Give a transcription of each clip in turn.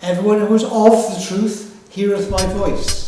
Everyone who is of the truth heareth my voice.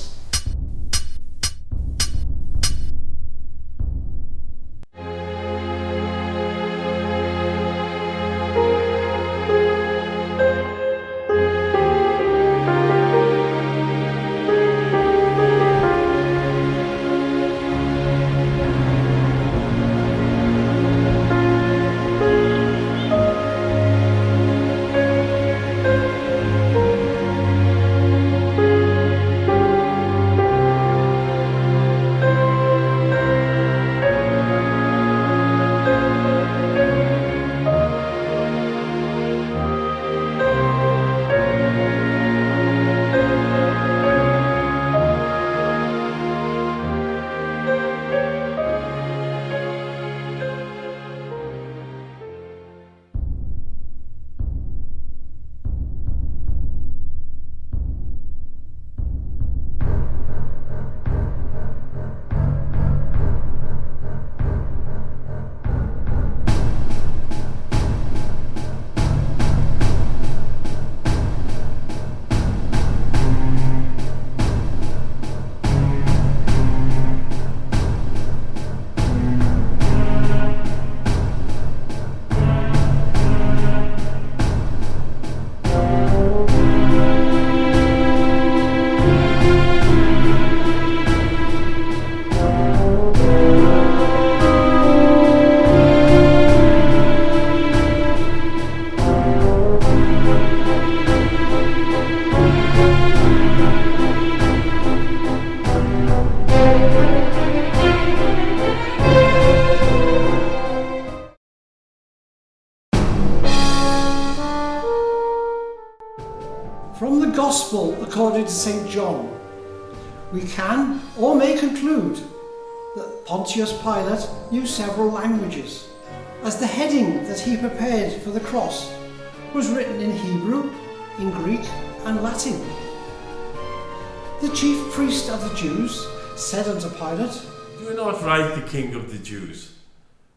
From the Gospel according to St. John, we can or may conclude that Pontius Pilate knew several languages, as the heading that he prepared for the cross was written in Hebrew, in Greek and Latin. The chief priest of the Jews said unto Pilate, "Do not write the King of the Jews,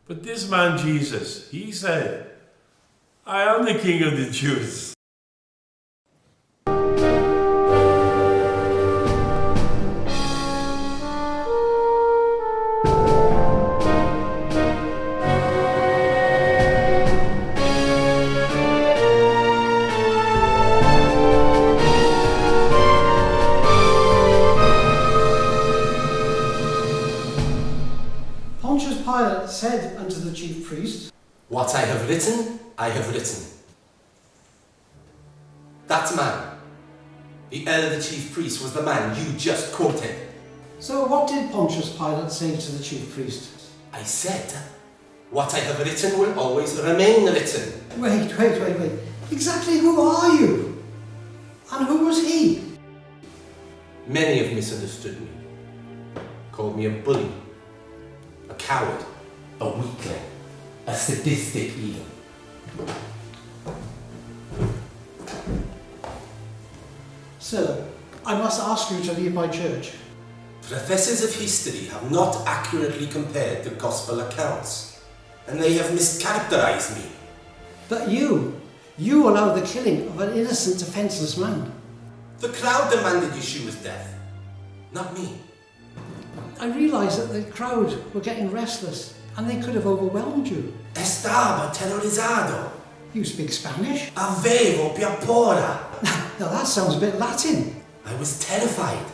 but this man Jesus, he said, I am the King of the Jews." Pontius Pilate said unto the chief priest, "What I have written, I have written." That man, the elder chief priest, was the man you just quoted. So what did Pontius Pilate say to the chief priest? I said, what I have written will always remain written. Wait. Exactly who are you? And who was he? Many have misunderstood me, called me a bully, a coward, a weakling, a sadistic even. Sir, I must ask you to leave my church. Professors of history have not accurately compared the gospel accounts, and they have mischaracterized me. But you allowed the killing of an innocent, defenseless man. The crowd demanded Yeshua's death, not me. I realized that the crowd were getting restless and they could have overwhelmed you. Estaba terrorizado. You speak Spanish? Avevo paura. Now that sounds a bit Latin. I was terrified.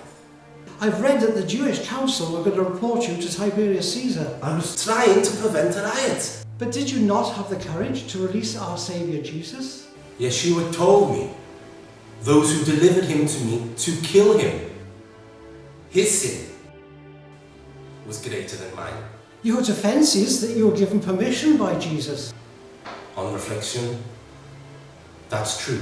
I've read that the Jewish council were going to report you to Tiberius Caesar. I was trying to prevent a riot. But did you not have the courage to release our Saviour Jesus? Yeshua told me, those who delivered him to me, to kill him. His sin was greater than mine. Your defence is that you were given permission by Jesus. On reflection, that's true.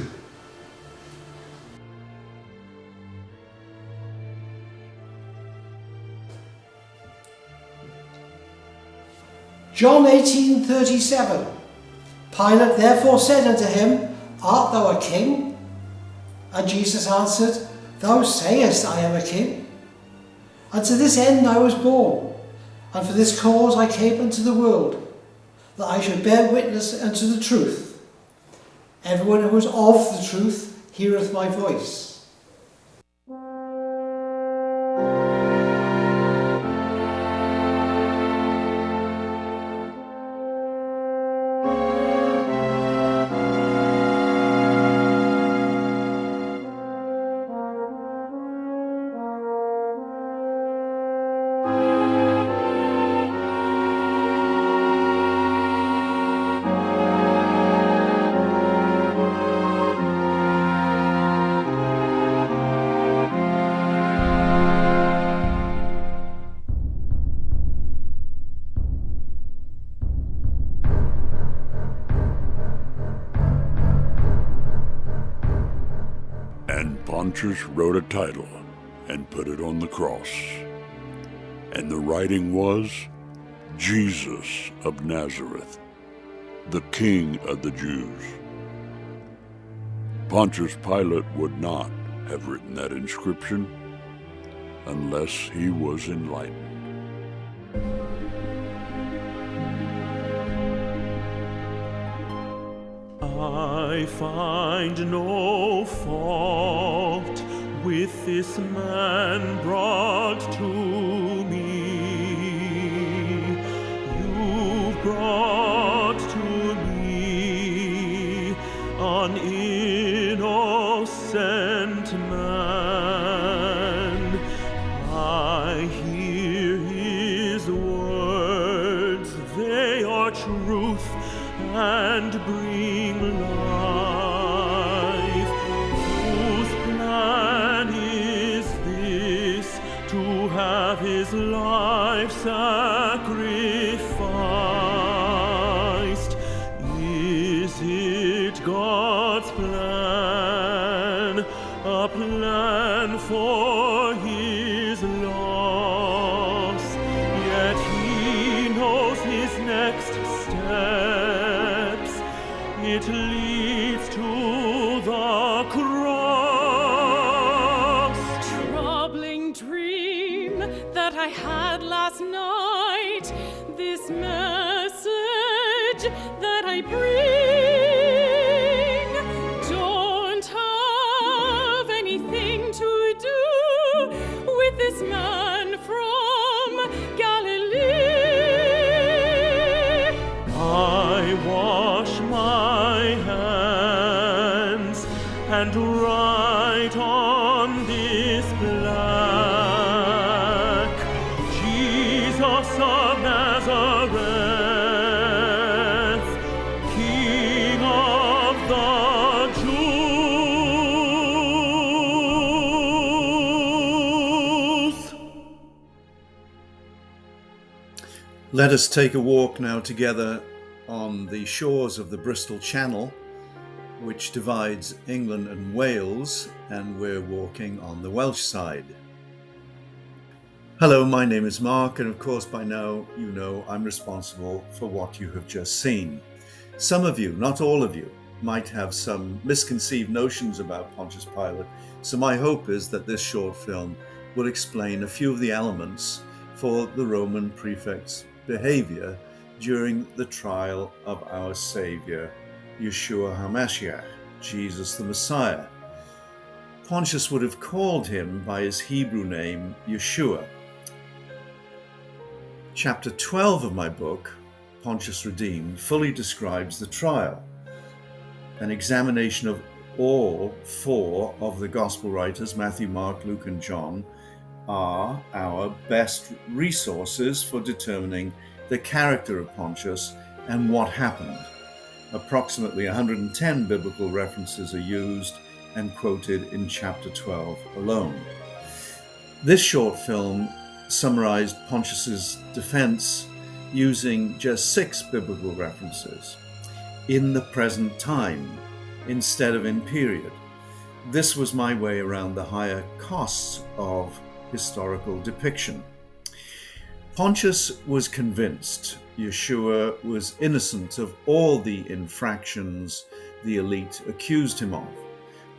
John 18:37. Pilate therefore said unto him, Art thou a king? And Jesus answered, Thou sayest I am a king. And to this end I was born, and for this cause I came into the world, that I should bear witness unto the truth. Everyone who is of the truth heareth my voice. And Pontius wrote a title and put it on the cross. And the writing was, Jesus of Nazareth, the King of the Jews. Pontius Pilate would not have written that inscription unless he was enlightened. I find no fault with this man brought to me. You brought to me an innocent man. I hear his words, they are truth and bring life. Whose plan is this, to have his life sacrificed? Is it God's plan, a plan for his loss? Yet he knows his next steps. It leads to the cross. Troubling dream that I had last night, this message that I bring, don't have anything to do with this man from Galilee. I wash my hands and write on this plaque, Jesus of Nazareth, King of the Jews. Let us take a walk now together on the shores of the Bristol Channel, which divides England and Wales, and we're walking on the Welsh side. Hello, my name is Mark, and of course by now you know I'm responsible for what you have just seen. Some of you, not all of you, might have some misconceived notions about Pontius Pilate, so my hope is that this short film will explain a few of the elements for the Roman prefect's behavior during the trial of our Savior, Yeshua HaMashiach, Jesus the Messiah. Pontius would have called him by his Hebrew name, Yeshua. Chapter 12 of my book, Pontius Redeemed, fully describes the trial. An examination of all four of the Gospel writers, Matthew, Mark, Luke, and John, are our best resources for determining the character of Pontius and what happened. Approximately 110 biblical references are used and quoted in chapter 12 alone. This short film summarized Pontius's defense using just 6 biblical references in the present time instead of in period. This was my way around the higher costs of historical depiction. Pontius was convinced Yeshua was innocent of all the infractions the elite accused him of.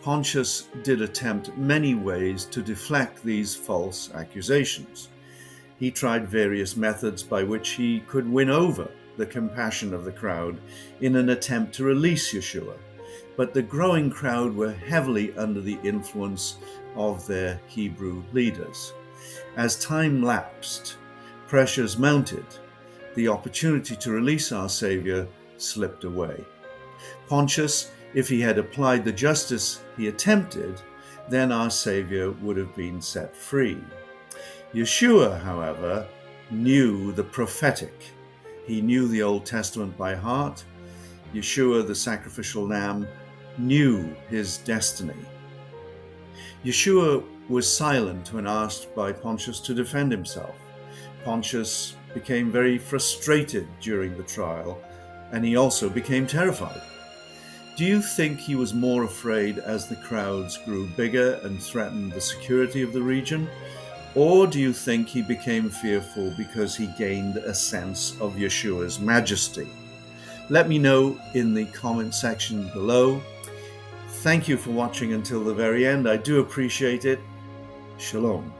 Pontius did attempt many ways to deflect these false accusations. He tried various methods by which he could win over the compassion of the crowd in an attempt to release Yeshua. but the growing crowd were heavily under the influence of their Hebrew leaders. As time lapsed, pressures mounted. The opportunity to release our Saviour slipped away. Pontius, if he had applied the justice he attempted, then our Saviour would have been set free. Yeshua, however, knew the prophetic. He knew the Old Testament by heart. Yeshua, the sacrificial lamb, knew his destiny. Yeshua was silent when asked by Pontius to defend himself. Pontius became very frustrated during the trial, and he also became terrified. Do you think he was more afraid as the crowds grew bigger and threatened the security of the region? Or do you think he became fearful because he gained a sense of Yeshua's majesty? Let me know in the comment section below. Thank you for watching until the very end. I do appreciate it. Shalom.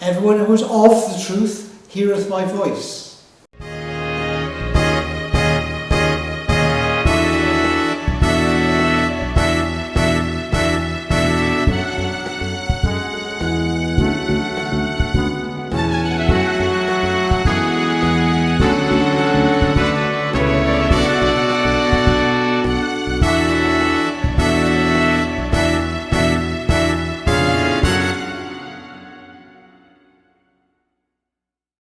Everyone who is of the truth heareth my voice.